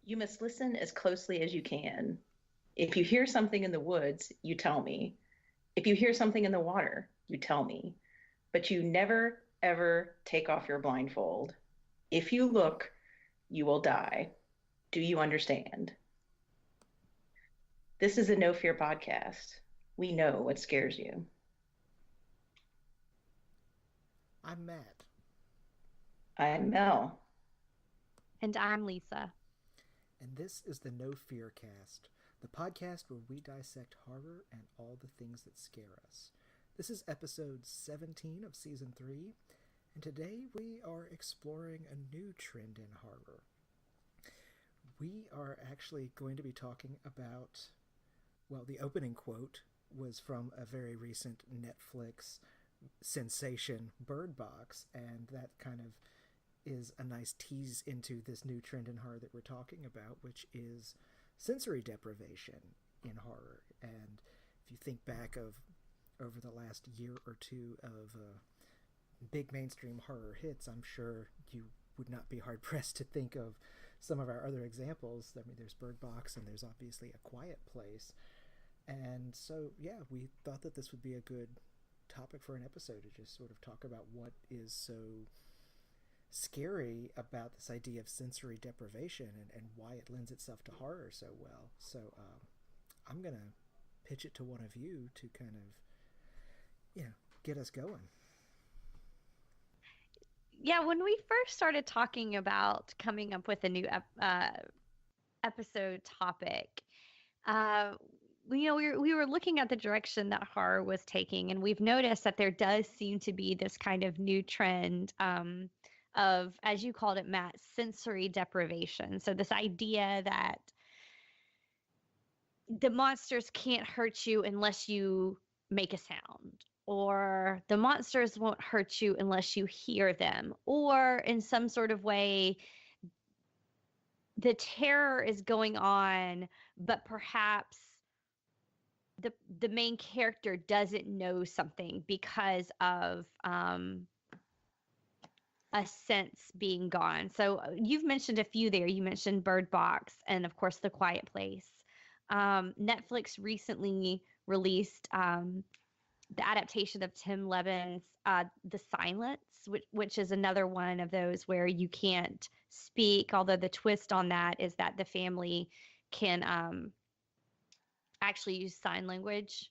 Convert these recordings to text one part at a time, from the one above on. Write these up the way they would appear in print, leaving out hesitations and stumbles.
You must listen as closely as you can. If you hear something in the woods, you tell me. If you hear something in the water, you tell me. But you never, ever take off your blindfold. If you look, you will die. Do you understand? This is a No Fear podcast. We know what scares you. I'm Matt, I'm Mel. And I'm Lisa. and this is the No Fear Cast, the podcast where we dissect horror and all the things that scare us. This is episode 17 of season 3, and today we are exploring a new trend in horror. We are actually going to be talking about, well, the opening quote was from a very recent Netflix sensation, Birdbox, and that kind of is a nice tease into this new trend in horror that we're talking about, which is sensory deprivation in horror. And if you think back of over the last year or two of big mainstream horror hits, I'm sure you would not be hard pressed to think of some of our other examples. I mean, there's Bird Box and there's obviously A Quiet Place. And so, yeah, we thought that this would be a good topic for an episode to just sort of talk about what is so scary about this idea of sensory deprivation and why it lends itself to horror so well. So I'm going to pitch it to one of you to kind of, get us going. Yeah, when we first started talking about coming up with a new episode topic, uh, we were looking at the direction that horror was taking, and we've noticed that there does seem to be this kind of new trend of, as you called it, Matt, sensory deprivation. So this idea that the monsters can't hurt you unless you make a sound, or the monsters won't hurt you unless you hear them, or in some sort of way the terror is going on, but perhaps the main character doesn't know something because of a sense being gone. So you've mentioned a few there. You mentioned Bird Box and, of course, The Quiet Place. Netflix recently released the adaptation of Tim Levin's The Silence, which is another one of those where you can't speak, although the twist on that is that the family can actually use sign language.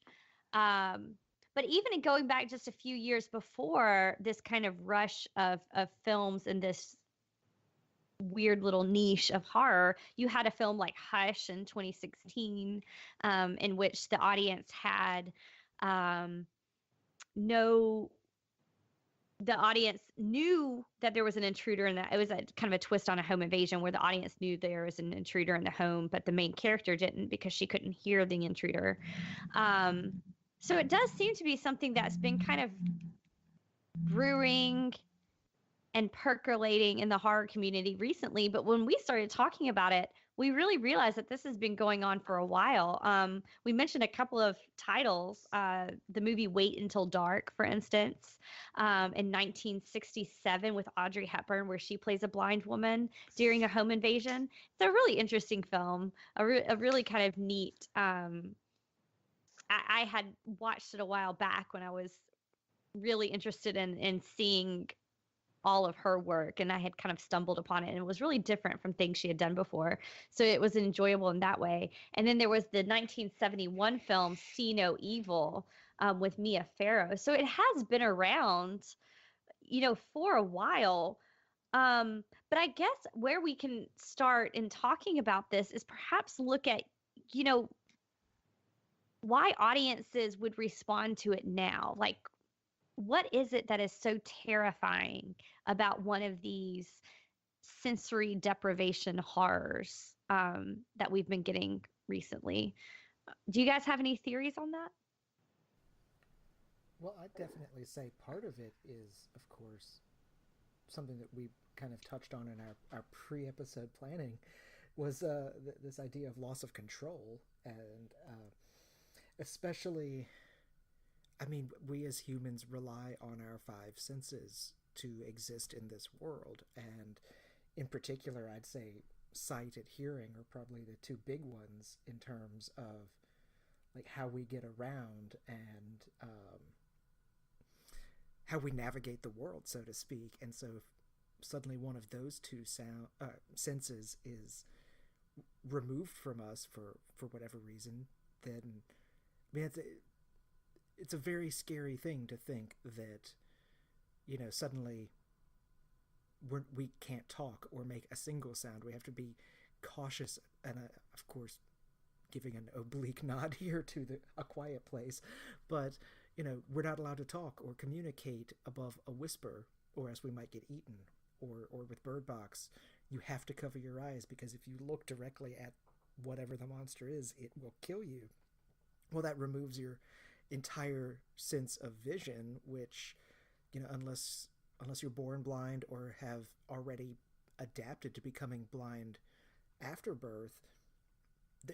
But even in going back just a few years before this kind of rush of films in this weird little niche of horror, you had a film like Hush in 2016, in which the audience had no the audience knew that there was an intruder, and that it was a kind of a twist on a home invasion where the audience knew there was an intruder in the home, but the main character didn't because she couldn't hear the intruder. So it does seem to be something that's been kind of brewing and percolating in the horror community recently. But when we started talking about it, we really realized that this has been going on for a while. We mentioned a couple of titles, the movie Wait Until Dark, for instance, in 1967 with Audrey Hepburn, where she plays a blind woman during a home invasion. It's a really interesting film, a really kind of neat. I had watched it a while back when I was really interested in seeing all of her work, and I had kind of stumbled upon it, and it was really different from things she had done before, so it was enjoyable in that way. And then there was the 1971 film See No Evil, with Mia Farrow, so it has been around, for a while. But I guess where we can start in talking about this is perhaps look at, you know why audiences would respond to it now. Like, what is it that is so terrifying about one of these sensory deprivation horrors that we've been getting recently? Do you guys have any theories on that? Well, I'd definitely say part of it is, of course, something that we kind of touched on in our pre-episode planning was this idea of loss of control. And especially, I mean, we as humans rely on our five senses to exist in this world. And in particular, I'd say sight and hearing are probably the two big ones in terms of like how we get around and how we navigate the world, so to speak. And so if suddenly one of those two senses is removed from us for whatever reason, then I mean it's a very scary thing to think that, you know, suddenly we can't talk or make a single sound. We have to be cautious, and of course giving an oblique nod here to A Quiet Place, but you know, we're not allowed to talk or communicate above a whisper, or else we might get eaten. Or with Birdbox, you have to cover your eyes because if you look directly at whatever the monster is, it will kill you. Well, that removes your entire sense of vision, which, you know, unless you're born blind or have already adapted to becoming blind after birth,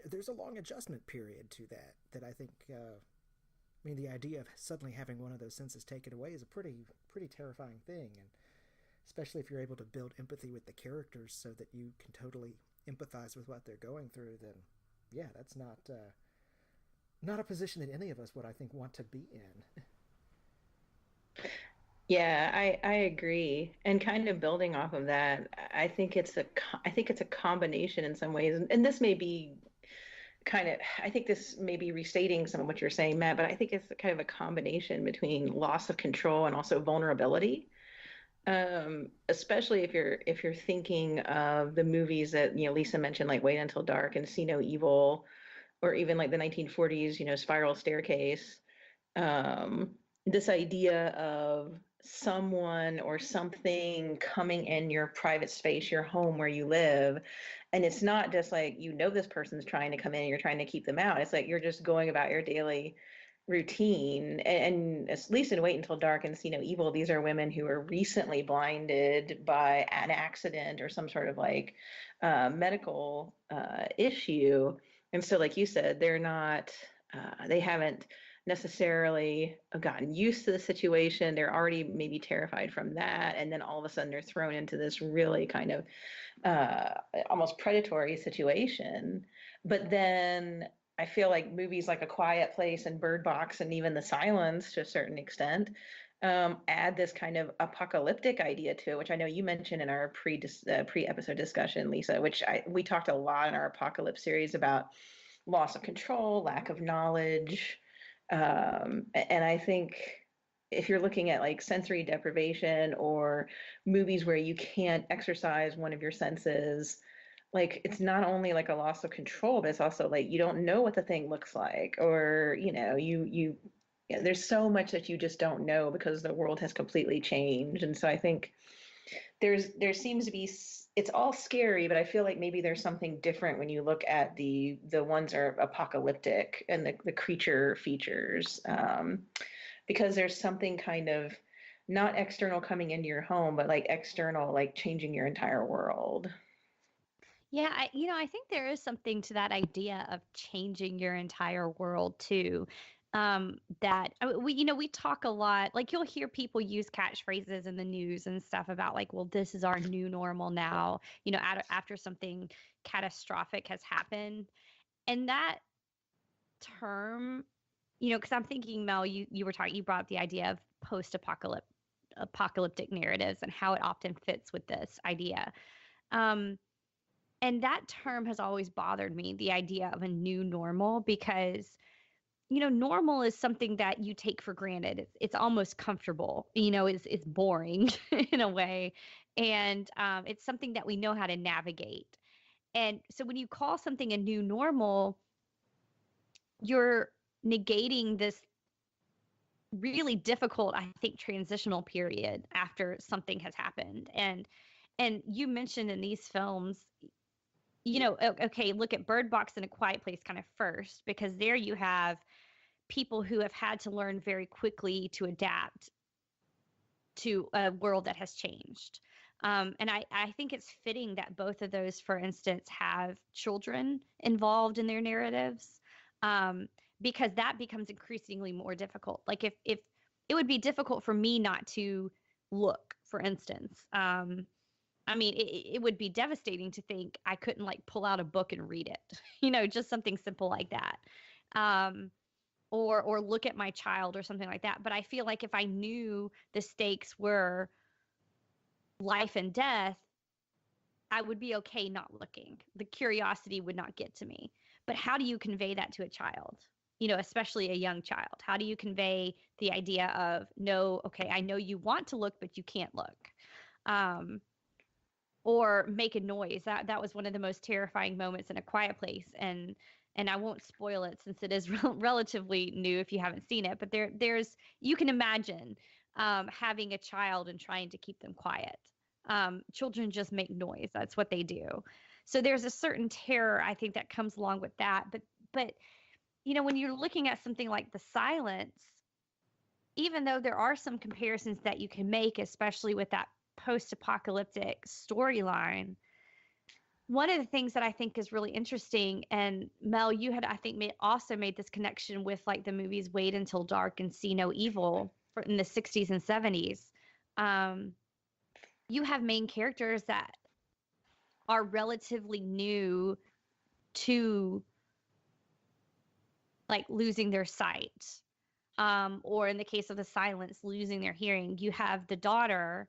there's a long adjustment period to that I think, I mean, the idea of suddenly having one of those senses taken away is a pretty terrifying thing, and especially if you're able to build empathy with the characters so that you can totally empathize with what they're going through, then yeah, that's not a position that any of us would, I think, want to be in. Yeah, I agree. And kind of building off of that, I think it's a combination in some ways. And this may be kind of, I think this may be restating some of what you're saying, Matt, but I think it's kind of a combination between loss of control and also vulnerability. Especially if you're thinking of the movies that, you know, Lisa mentioned, like Wait Until Dark and See No Evil, or even like the 1940s, you know, Spiral Staircase. Um, this idea of someone or something coming in your private space, your home where you live. And it's not just like, you know, this person's trying to come in and you're trying to keep them out. It's like you're just going about your daily routine. And at least in Wait Until Dark and See No Evil, these are women who are recently blinded by an accident or some sort of like medical issue. And so, like you said, they haven't necessarily gotten used to the situation. They're already maybe terrified from that. And then all of a sudden they're thrown into this really kind of uh, almost predatory situation. But then I feel like movies like A Quiet Place and Bird Box and even The Silence to a certain extent add this kind of apocalyptic idea to it, which I know you mentioned in our pre-episode discussion, Lisa, which we talked a lot in our apocalypse series about loss of control, lack of knowledge. And I think if you're looking at like sensory deprivation or movies where you can't exercise one of your senses, like it's not only like a loss of control, but it's also like you don't know what the thing looks like, or you know, yeah, there's so much that you just don't know because the world has completely changed. And so I think there seems to be, it's all scary, but I feel like maybe there's something different when you look at the ones that are apocalyptic and the creature features, because there's something kind of not external coming into your home, but like external, like changing your entire world. Yeah, I think there is something to that idea of changing your entire world too. That we talk a lot, like you'll hear people use catchphrases in the news and stuff about like, well, this is our new normal now, after something catastrophic has happened. And that term, because I'm thinking, Mel, you brought up the idea of apocalyptic narratives and how it often fits with this idea. Um, and that term has always bothered me, the idea of a new normal, because, normal is something that you take for granted. It's almost comfortable, it's boring in a way. And it's something that we know how to navigate. And so when you call something a new normal, you're negating this really difficult, I think, transitional period after something has happened. And you mentioned in these films, okay, look at Bird Box and A Quiet Place kind of first, because there you have people who have had to learn very quickly to adapt to a world that has changed. And I think it's fitting that both of those, for instance, have children involved in their narratives, because that becomes increasingly more difficult. Like if it would be difficult for me not to look, for instance. I mean, it would be devastating to think I couldn't like pull out a book and read it, just something simple like that. Um, or look at my child or something like that. But I feel like if I knew the stakes were life and death, I would be okay not looking. The curiosity would not get to me. But how do you convey that to a child? Especially a young child. How do you convey the idea of, no, okay, I know you want to look, but you can't look? Um, or make a noise. That was one of the most terrifying moments in A Quiet Place, and I won't spoil it since it is relatively new if you haven't seen it. But there's you can imagine having a child and trying to keep them quiet. Children just make noise. That's what they do. So there's a certain terror I think that comes along with that. But when you're looking at something like The Silence, even though there are some comparisons that you can make, especially with that post-apocalyptic storyline, one of the things that I think is really interesting, and Mel, you had, I think, also made this connection with like the movies Wait Until Dark and See No Evil in the 60s and 70s. Um, you have main characters that are relatively new to like losing their sight. Or in the case of The Silence, losing their hearing. You have the daughter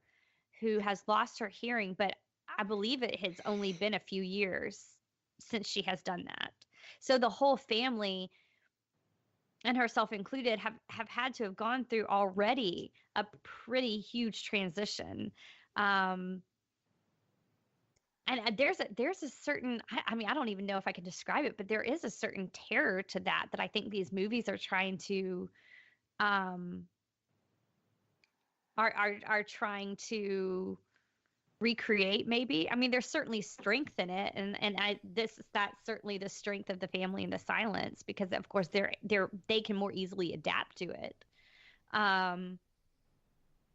who has lost her hearing, but I believe it has only been a few years since she has done that. So the whole family, and herself included, have had to have gone through already a pretty huge transition. Um, and there's a certain, I mean, I don't even know if I can describe it, but there is a certain terror to that I think these movies are trying to um are trying to recreate. Maybe, I mean, there's certainly strength in it, and that's certainly the strength of the family in The Silence, because of course they can more easily adapt to it. um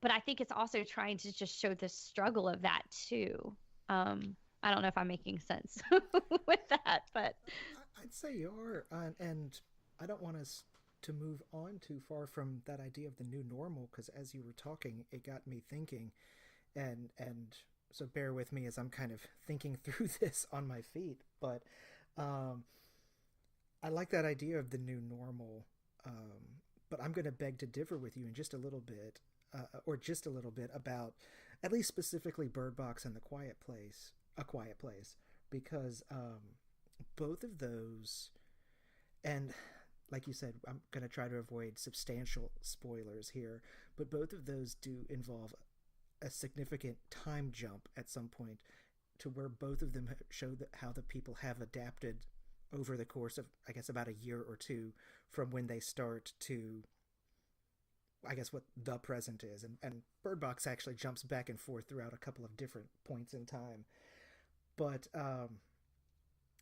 but I think it's also trying to just show the struggle of that too. I don't know if I'm making sense with that, but I'd say you are, and I don't want us to move on too far from that idea of the new normal, because as you were talking, it got me thinking, and so bear with me as I'm kind of thinking through this on my feet. But um, I like that idea of the new normal, but I'm going to beg to differ with you in just a little bit, or just a little bit about at least specifically Bird Box and A Quiet Place, because both of those, and like you said, I'm going to try to avoid substantial spoilers here, but both of those do involve a significant time jump at some point, to where both of them show how the people have adapted over the course of, I guess, about a year or two from when they start to, I guess, what the present is. And Bird Box actually jumps back and forth throughout a couple of different points in time. But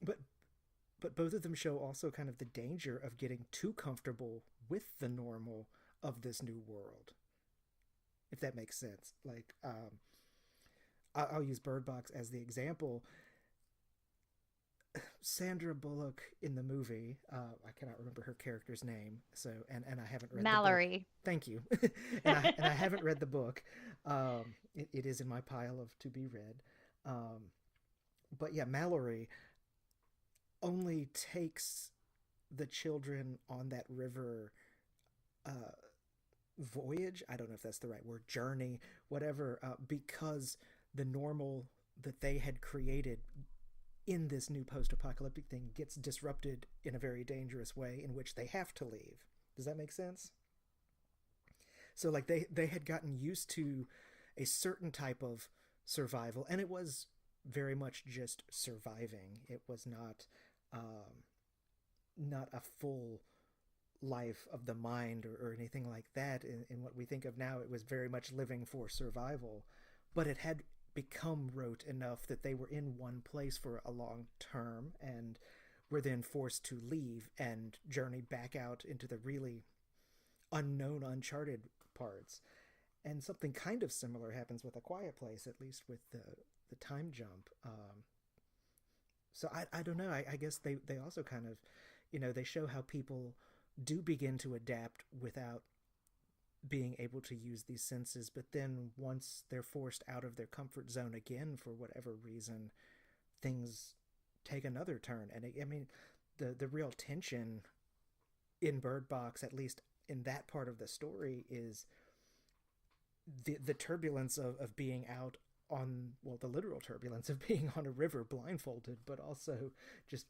but but both of them show also kind of the danger of getting too comfortable with the normal of this new world, if that makes sense. Like, I'll use Bird Box as the example. Sandra Bullock in the movie, I cannot remember her character's name, so and I haven't read the book. Mallory. Thank you. And I haven't read the book. It is in my pile of to be read. But yeah, Mallory only takes the children on that river voyage. I don't know if that's the right word, journey, whatever, because the normal that they had created in this new post-apocalyptic thing gets disrupted in a very dangerous way, in which they have to leave. Does that make sense? So like they had gotten used to a certain type of survival, and it was very much just surviving. It was not a full life of the mind, or anything like that in what we think of now. It was very much living for survival, but it had become rote enough that they were in one place for a long term, and were then forced to leave and journey back out into the really unknown, uncharted parts. And something kind of similar happens with A Quiet Place, at least with the time jump. So I don't know. I guess they also kind of, they show how people do begin to adapt without being able to use these senses, but then once they're forced out of their comfort zone again for whatever reason, things take another turn. And I mean, the real tension in Bird Box, at least in that part of the story, is the turbulence of being out on, well, the literal turbulence of being on a river blindfolded, but also just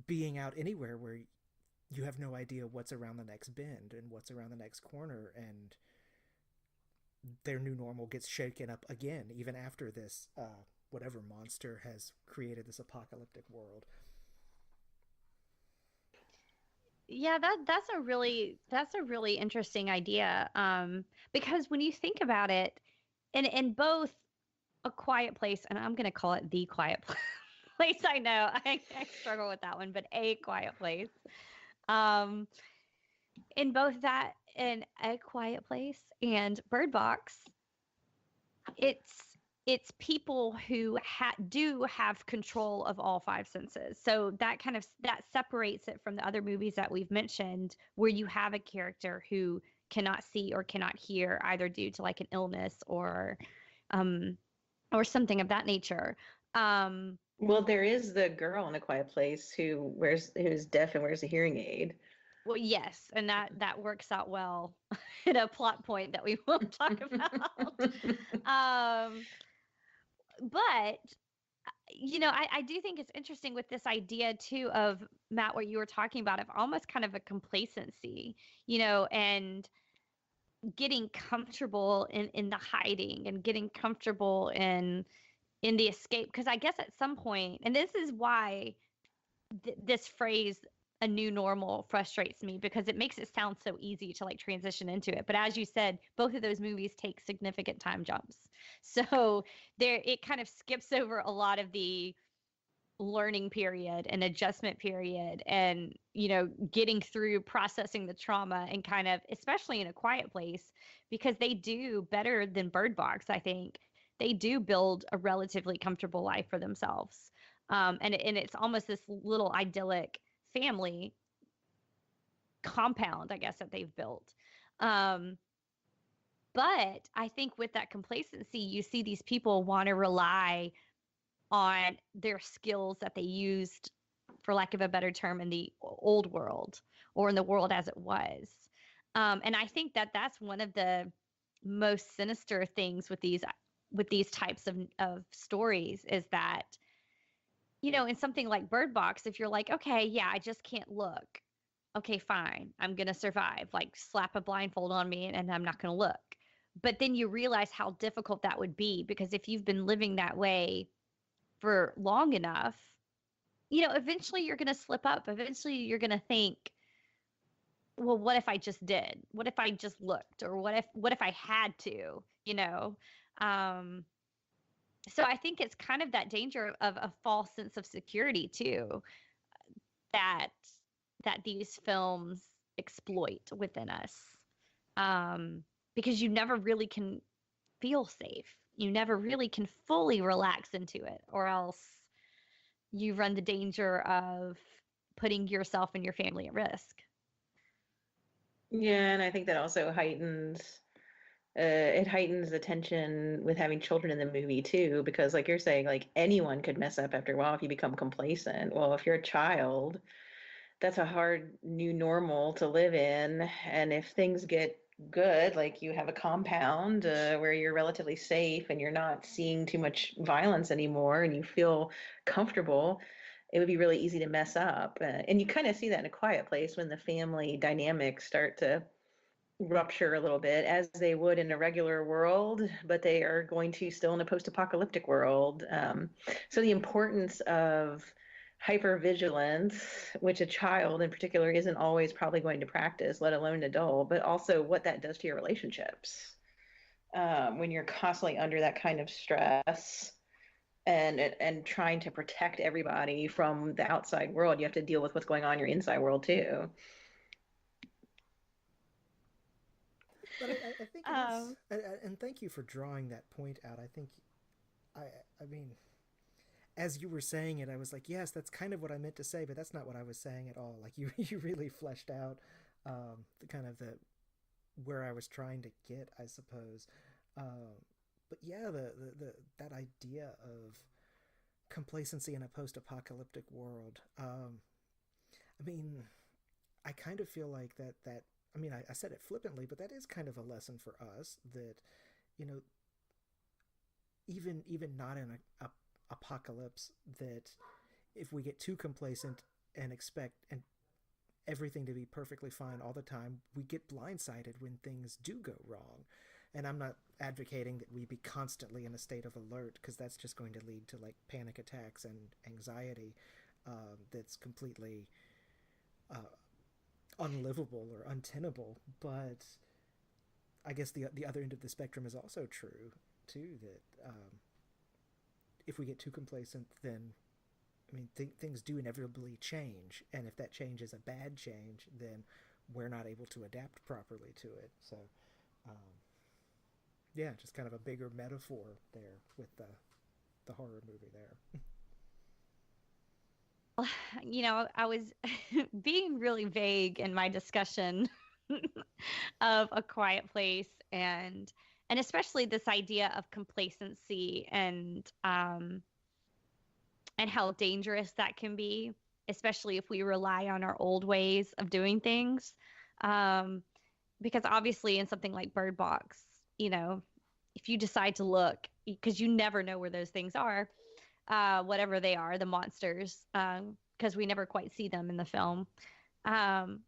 being out anywhere where you have no idea what's around the next bend and what's around the next corner, and their new normal gets shaken up again even after this whatever monster has created this apocalyptic world. Yeah, that's a really interesting idea. Because when you think about it, in both A Quiet Place, and I'm gonna call it The Quiet Place. I know I struggle with that one, but A Quiet Place. Um, in both that and A Quiet Place and Bird Box, it's it's people who do have control of all five senses. So that kind of that separates it from the other movies that we've mentioned, where you have a character who cannot see or cannot hear, either due to like an illness um, or something of that nature. Um, Well, there is the girl in A Quiet Place who's deaf and wears a hearing aid. well, yes, and that works out well in a plot point that we won't talk about. Um, but I do think it's interesting with this idea too of Matt, what you were talking about, of almost kind of a complacency, and getting comfortable in the hiding and getting comfortable in the escape. Because I guess at some point, and this is why this phrase a new normal frustrates me, because it makes it sound so easy to like transition into it, but as you said, both of those movies take significant time jumps. So there, it kind of skips over a lot of the learning period and adjustment period, and getting through processing the trauma, and kind of, especially in A Quiet Place, because they do better than Bird Box, I think. They do build a relatively comfortable life for themselves, and it's almost this little idyllic family compound, I guess, that they've built. um, but I think with that complacency, you see these people want to rely on their skills that they used, for lack of a better term, in the old world, or in the world as it was. And I think that that's one of the most sinister things with these types of stories, is that, in something like Bird Box, if you're like, okay, yeah, I just can't look. Okay, fine. I'm going to survive. Like, slap a blindfold on me and I'm not going to look. But then you realize how difficult that would be, because if you've been living that way for long enough, eventually you're going to slip up. Eventually you're going to think, well, what if I just did? What if I just looked? Or what if I had to, Um, so I think it's kind of that danger of a false sense of security too, that these films exploit within us. Um, because you never really can feel safe. You never really can fully relax into it, or else you run the danger of putting yourself and your family at risk. Yeah, and I think that also heightens the tension with having children in the movie too, because like you're saying, like anyone could mess up after a while if you become complacent. Well, if you're a child, that's a hard new normal to live in. And if things get good, like you have a compound where you're relatively safe and you're not seeing too much violence anymore and you feel comfortable, it would be really easy to mess up. And you kind of see that in A Quiet Place when the family dynamics start to rupture a little bit, as they would in a regular world, but they are going to still in a post-apocalyptic world. So the importance of hypervigilance, which a child in particular isn't always probably going to practice, let alone an adult, but also what that does to your relationships when you're constantly under that kind of stress and trying to protect everybody from the outside world. You have to deal with what's going on in your inside world too. But I think it is, Um, and thank you for drawing that point out. I think, I, I mean, as you were saying it, I was like, yes, that's kind of what I meant to say, but that's not what I was saying at all. Like you, you really fleshed out the kind of where I was trying to get, I suppose. But yeah, the that idea of complacency in a post-apocalyptic world. I mean, I kind of feel like that. I mean, I said it flippantly, but that is kind of a lesson for us that, you know, even not in a apocalypse, that if we get too complacent and expect and everything to be perfectly fine all the time, we get blindsided when things do go wrong. And I'm not advocating that we be constantly in a state of alert, because that's just going to lead to like panic attacks and anxiety that's completely unlivable or untenable. But I guess the other end of the spectrum is also true too. That if we get too complacent, then I mean things do inevitably change, and if that change is a bad change, then we're not able to adapt properly to it. So yeah, just kind of a bigger metaphor there with the horror movie there. I was being really vague in my discussion of A Quiet Place, and especially this idea of complacency and how dangerous that can be, especially if we rely on our old ways of doing things. Um, because obviously, in something like Bird Box, if you decide to look, because you never know where those things are, whatever they are, the monsters, because we never quite see them in the film. Um,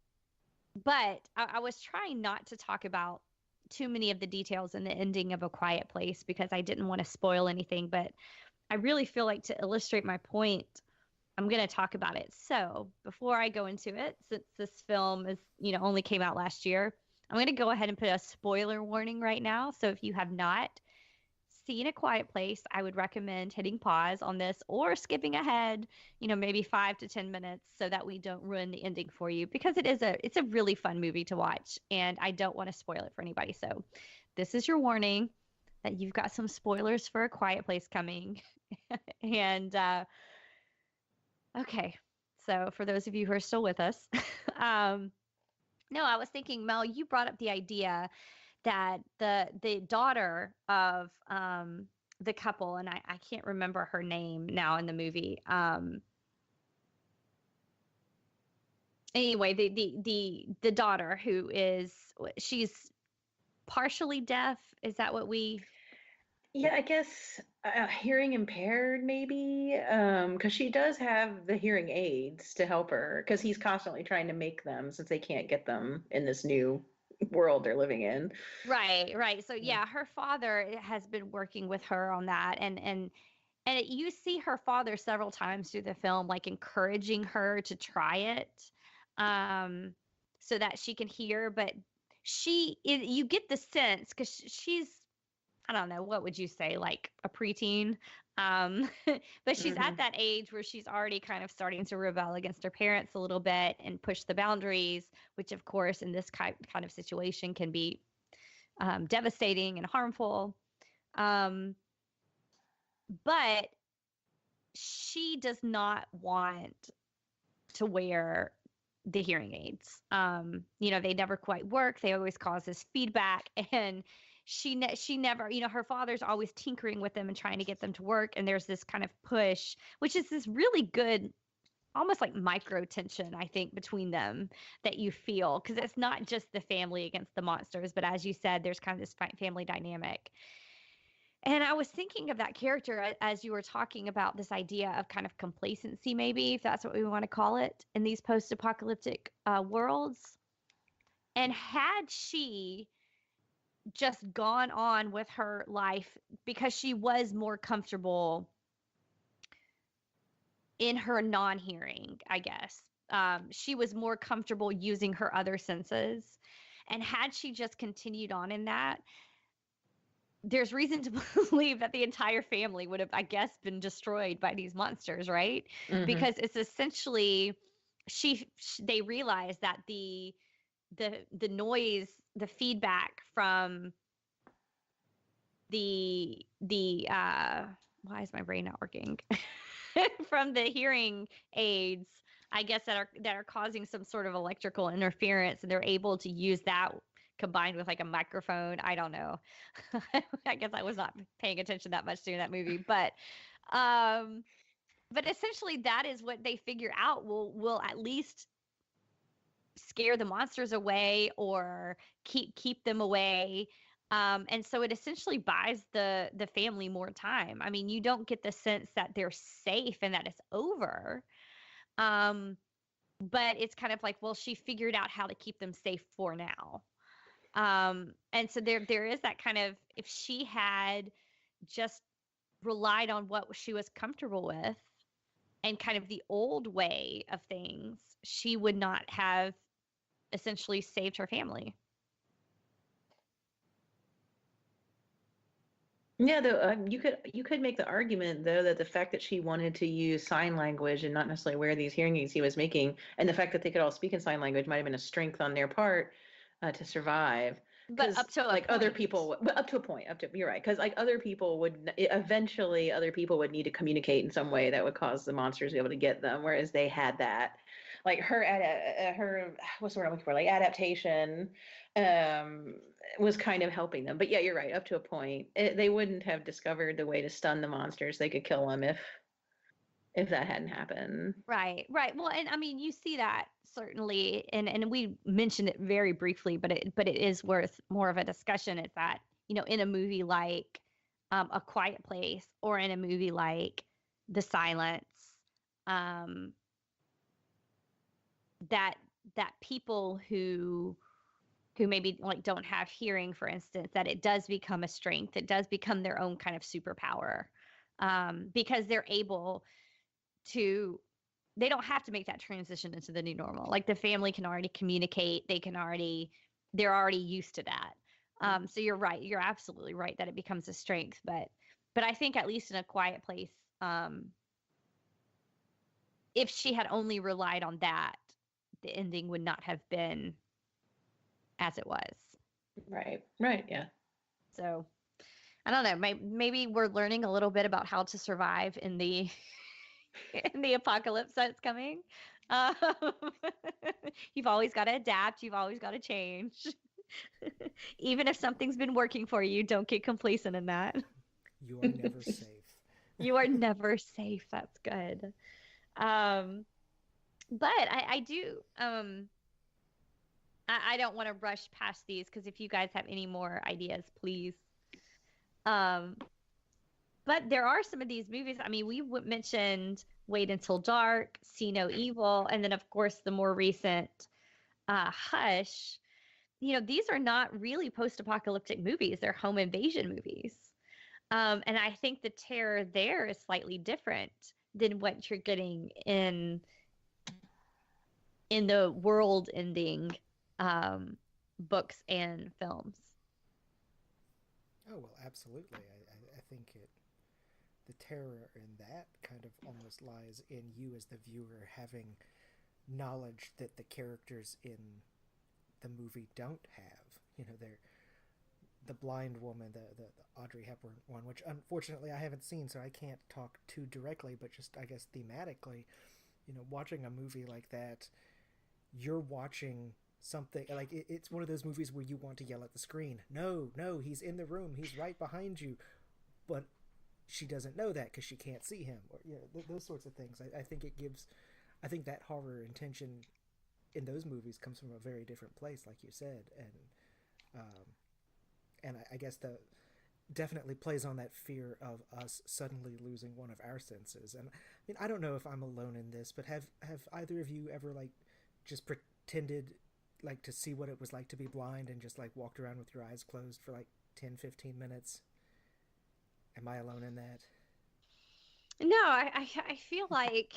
but I was trying not to talk about too many of the details in the ending of A Quiet Place because I didn't want to spoil anything. But I really feel like, to illustrate my point, I'm going to talk about it. So before I go into it, since this film is, only came out last year, I'm going to go ahead and put a spoiler warning right now. So if you have not seen A Quiet Place, I would recommend hitting pause on this or skipping ahead, maybe 5 to 10 minutes, so that we don't ruin the ending for you, because it's a really fun movie to watch, and I don't want to spoil it for anybody. So this is your warning that you've got some spoilers for A Quiet Place coming. And okay, so for those of you who are still with us, no, I was thinking, Mel, you brought up the idea that the daughter of the couple, and I can't remember her name now in the movie. Anyway, the daughter, who she's partially deaf. Is that what we? Yeah, I guess hearing impaired, maybe, because she does have the hearing aids to help her, because he's constantly trying to make them since they can't get them in this new world they're living in. Right. So yeah, her father has been working with her on that, and you see her father several times through the film, like encouraging her to try it, um, so that she can hear. But you get the sense, because she's, I don't know, what would you say, like a preteen? Um, but she's at that age where she's already kind of starting to rebel against her parents a little bit and push the boundaries, which, of course, in this kind of situation can be devastating and harmful. Um, but she does not want to wear the hearing aids. They never quite work. They always cause this feedback, and she never, her father's always tinkering with them and trying to get them to work. And there's this kind of push, which is this really good, almost like micro tension, I think, between them that you feel, because it's not just the family against the monsters, but as you said, there's kind of this family dynamic. And I was thinking of that character as you were talking about this idea of kind of complacency, maybe, if that's what we want to call it, in these post-apocalyptic worlds. And had she just gone on with her life, because she was more comfortable in her non-hearing, I guess. She was more comfortable using her other senses. And had she just continued on in that, there's reason to believe that the entire family would have, I guess, been destroyed by these monsters, right? Because it's essentially, they realize that the noise, the feedback from the why is my brain not working? From the hearing aids, I guess, that are causing some sort of electrical interference, and they're able to use that combined with like a microphone. I don't know. I guess I was not paying attention that much during that movie, um, but essentially that is what they figure out will at least scare the monsters away or keep them away. And so it essentially buys the family more time. I mean, you don't get the sense that they're safe and that it's over. Um, but it's kind of like, well, she figured out how to keep them safe for now. And so there is that kind of, if she had just relied on what she was comfortable with and kind of the old way of things, she would not have essentially saved her family. Yeah, though you could make the argument though that the fact that she wanted to use sign language and not necessarily wear these hearing aids he was making, and the fact that they could all speak in sign language might have been a strength on their part to survive. But Because up to a like other point. people, but up to a point, up to you're right. Because like other people would eventually, other people would need to communicate in some way that would cause the monsters to be able to get them, whereas they had that. Like her what's the word I'm looking for? Like adaptation. Um, was kind of helping them. But yeah, you're right. Up to a point, they wouldn't have discovered the way to stun the monsters. They could kill them if that hadn't happened. Right, right. Well, and I mean, you see that certainly, and we mentioned it very briefly, but it is worth more of a discussion. Is that, in a movie like A Quiet Place, or in a movie like The Silence, um, that that people who maybe like don't have hearing, for instance, that it does become a strength. It does become their own kind of superpower, because they're able to, they don't have to make that transition into the new normal. Like the family can already communicate. They're already used to that. So you're right. You're absolutely right that it becomes a strength. But I think at least in A Quiet Place, if she had only relied on that, the ending would not have been as it was. Right. Right. Yeah. So I don't know. Maybe we're learning a little bit about how to survive in the in the apocalypse that's coming. Um, you've always got to adapt. You've always got to change. Even if something's been working for you, don't get complacent in that. You are never safe. You are never safe. That's good. But I do. I don't want to rush past these because if you guys have any more ideas, please. Um, but there are some of these movies. I mean, we mentioned Wait Until Dark, See No Evil, and then of course the more recent Hush. These are not really post-apocalyptic movies. They're home invasion movies. And I think the terror there is slightly different than what you're getting in the world-ending books and films. Oh, well, absolutely. I think the terror in that kind of almost lies in you as the viewer having knowledge that the characters in the movie don't have. They're the blind woman, the Audrey Hepburn one, which unfortunately I haven't seen, so I can't talk too directly, but just I guess thematically, watching a movie like that, you're watching something like it's one of those movies where you want to yell at the screen, no, no, he's in the room, he's right behind you, but she doesn't know that because she can't see him, or those sorts of things. I think that horror intention in those movies comes from a very different place, like you said, and I guess the definitely plays on that fear of us suddenly losing one of our senses. And I mean, I don't know if I'm alone in this, but have either of you ever like just pretended like to see what it was like to be blind and just like walked around with your eyes closed for like 10-15 minutes? Am I alone in that? No, I feel like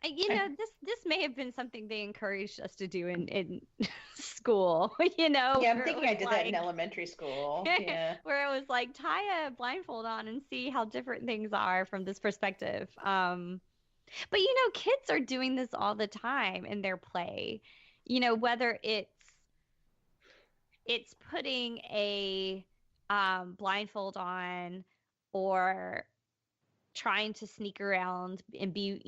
this may have been something they encouraged us to do in school. Yeah, I'm where it thinking was I did that in like elementary school. Yeah. where it was like tie a blindfold on and see how different things are from this perspective. But kids are doing this all the time in their play. Whether it's putting a blindfold on, or trying to sneak around and be,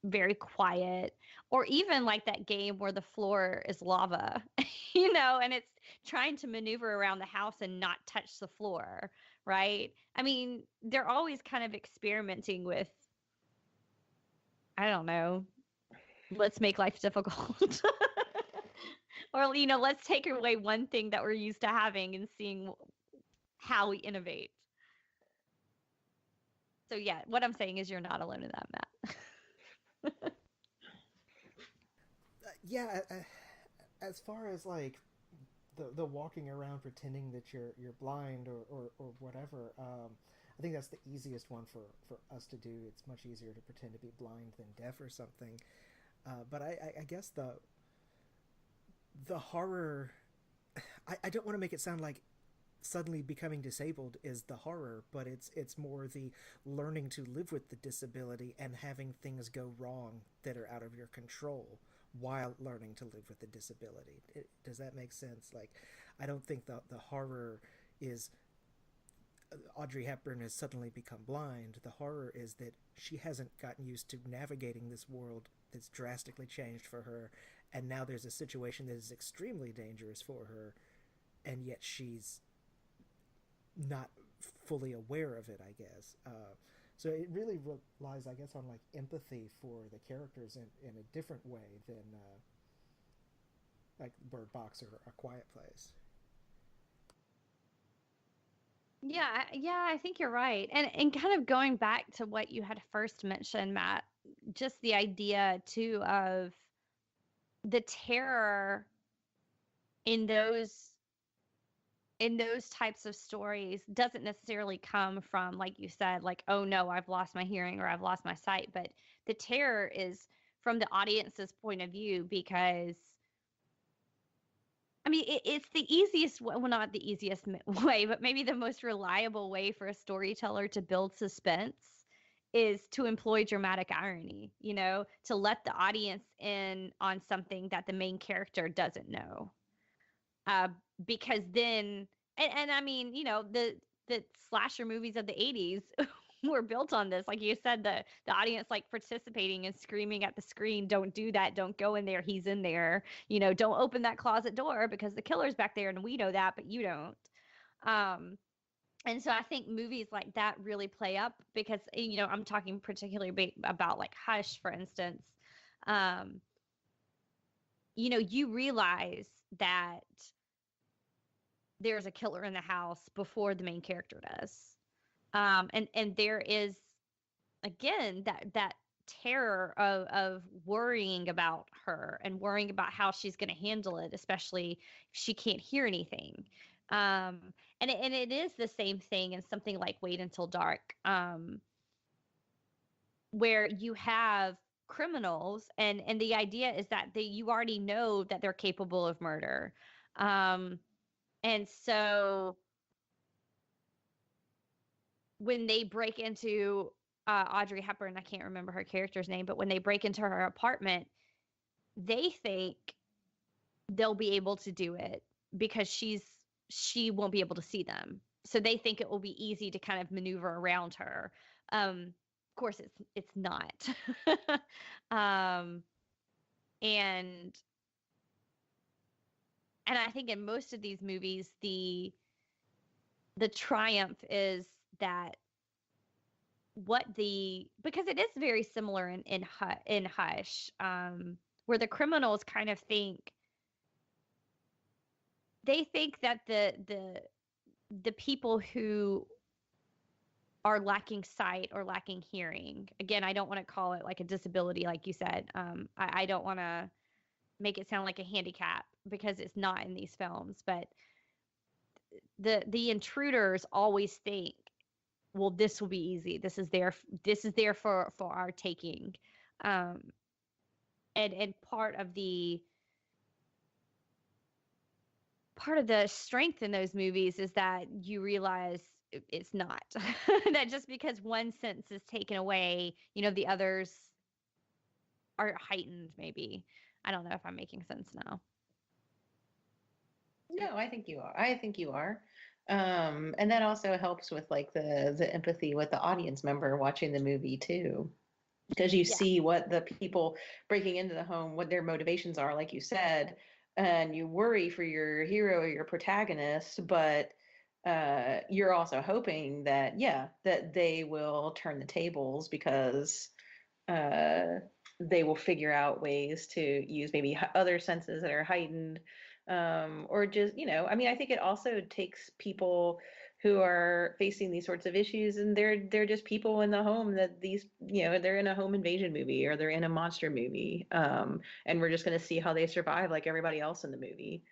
very quiet, or even like that game where the floor is lava, and it's trying to maneuver around the house and not touch the floor, right? I mean, they're always kind of experimenting with, I don't know, let's make life difficult. Or, let's take away one thing that we're used to having and seeing how we innovate. So yeah, what I'm saying is you're not alone in that, Matt. Yeah, as far as like the walking around pretending that you're blind or whatever, I think that's the easiest one for us to do. It's much easier to pretend to be blind than deaf or something. But I guess the horror, I don't want to make it sound like suddenly becoming disabled is the horror, but it's more the learning to live with the disability and having things go wrong that are out of your control while learning to live with the disability. Does that make sense? Like, I don't think the horror is Audrey Hepburn has suddenly become blind. The horror is that she hasn't gotten used to navigating this world that's drastically changed for her, and now there's a situation that is extremely dangerous for her, and yet she's not fully aware of it, I guess. So it really relies, I guess, on like empathy for the characters in a different way than like Bird Box or A Quiet Place. Yeah, I think you're right. And kind of going back to what you had first mentioned, Matt, just the idea too of the terror in those types of stories doesn't necessarily come from, like you said, like, oh no, I've lost my hearing or I've lost my sight, but the terror is from the audience's point of view, because I mean, it's the easiest way, well, not the easiest way, but maybe the most reliable way for a storyteller to build suspense is to employ dramatic irony, to let the audience in on something that the main character doesn't know. Uh, because then, and I mean, the slasher movies of the 80s were built on this. Like you said, the audience like participating and screaming at the screen, don't do that, don't go in there, he's in there, don't open that closet door because the killer's back there and we know that, but you don't. Um, and so I think movies like that really play up because, I'm talking particularly about like Hush, for instance. Um, you realize that there's a killer in the house before the main character does. And there is, again, that terror of worrying about her and worrying about how she's going to handle it, especially if she can't hear anything. Um, and it is the same thing in something like Wait Until Dark, where you have criminals, and the idea is that you already know that they're capable of murder. And so when they break into Audrey Hepburn, I can't remember her character's name, but when they break into her apartment, they think they'll be able to do it because she won't be able to see them. So they think it will be easy to kind of maneuver around her. Of course, it's not. um, and and I think in most of these movies, the triumph is that because it is very similar in Hush, where the criminals kind of think that the people who are lacking sight or lacking hearing, again, I don't want to call it like a disability, like you said. I don't want to make it sound like a handicap because it's not in these films, but the intruders always think, well, this will be easy. This is there for our taking. Um, and part of the strength in those movies is that you realize it's not. That just because one sense is taken away, the others are heightened, maybe. I don't know if I'm making sense now. No, I think you are. I think you are. And that also helps with like the empathy with the audience member watching the movie too. because you Yeah. see what the people breaking into the home, what their motivations are, like you said, and you worry for your hero or your protagonist, but you're also hoping that, yeah, that they will turn the tables because uh, they will figure out ways to use maybe other senses that are heightened, or just, I mean, I think it also takes people who are facing these sorts of issues, and they're just people in the home that these, they're in a home invasion movie or they're in a monster movie, and we're just going to see how they survive like everybody else in the movie.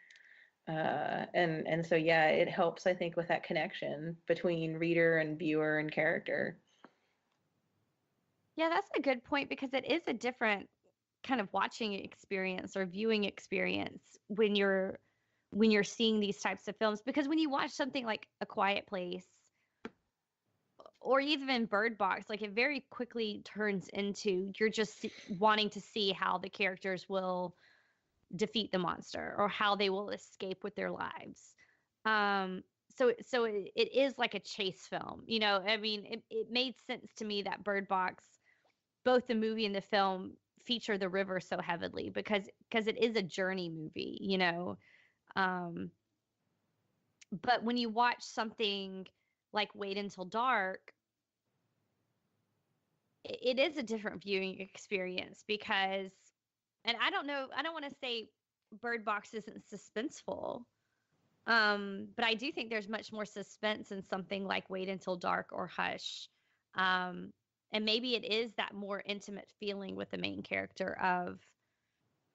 And so yeah, it helps, I think, with that connection between reader and viewer and character. Yeah, that's a good point because it is a different kind of watching experience or viewing experience when you're seeing these types of films, because when you watch something like A Quiet Place or even Bird Box, like it very quickly turns into you're just wanting to see how the characters will defeat the monster or how they will escape with their lives. So it is like a chase film, you know. I mean, it made sense to me that Bird Box, both the movie and the film, feature the river so heavily because it is a journey movie, you know. Um, but when you watch something like Wait Until Dark, it is a different viewing experience because, and I don't know, I don't want to say Bird Box isn't suspenseful. But I do think there's much more suspense in something like Wait Until Dark or Hush. Um, and maybe it is that more intimate feeling with the main character of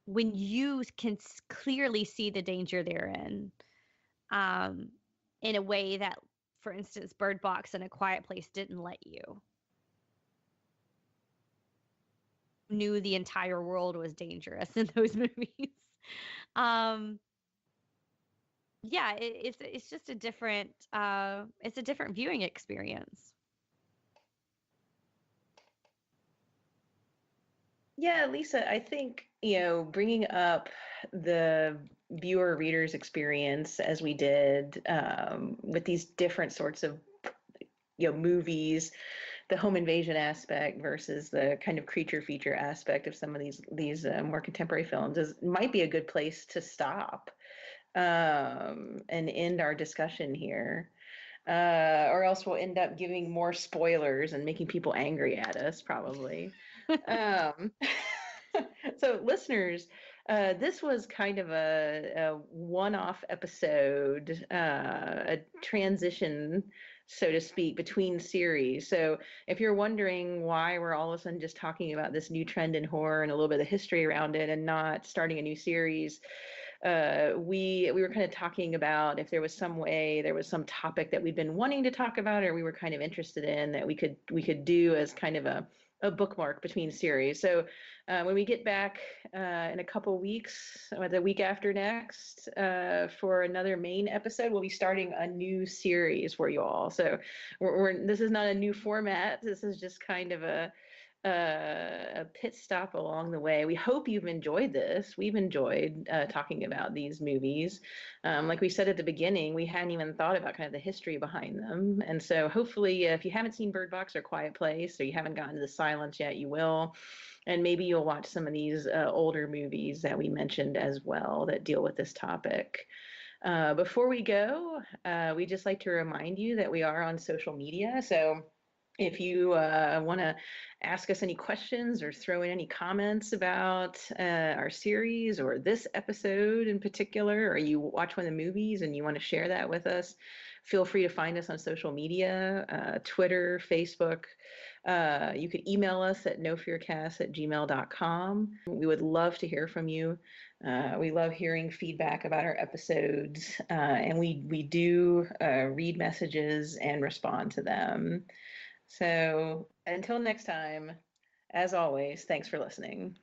when you can clearly see the danger they're um, in a way that, for instance, Bird Box and A Quiet Place didn't let you. Knew the entire world was dangerous in those movies. um, yeah, it's just a different it's a different viewing experience. Yeah, Lisa, I think, bringing up the viewer reader's experience as we did, with these different sorts of, movies, the home invasion aspect versus the kind of creature feature aspect of some of these more contemporary films might be a good place to stop, and end our discussion here. Or else we'll end up giving more spoilers and making people angry at us, probably. Um, so, listeners, this was kind of a one-off episode, a transition, so to speak, between series. So, if you're wondering why we're all of a sudden just talking about this new trend in horror and a little bit of the history around it and not starting a new series, we were kind of talking about if there was some way, there was some topic that we'd been wanting to talk about or we were kind of interested in that we could do as kind of a bookmark between series. So when we get back in a couple weeks, the week after next, for another main episode, we'll be starting a new series for you all. So this is not a new format. This is just kind of a pit stop along the way. We hope you've enjoyed this. We've enjoyed talking about these movies. Like we said at the beginning, we hadn't even thought about kind of the history behind them. And so hopefully, if you haven't seen Bird Box or Quiet Place, or you haven't gotten to the silence yet, you will. And maybe you'll watch some of these older movies that we mentioned as well that deal with this topic. Before we go, we just like to remind you that we are on social media. So if you want to ask us any questions or throw in any comments about our series or this episode in particular, or you watch one of the movies and you want to share that with us, feel free to find us on social media, Twitter, Facebook. You could email us at nofearcast@gmail.com. We would love to hear from you. We love hearing feedback about our episodes, and we do read messages and respond to them. So until next time, as always, thanks for listening.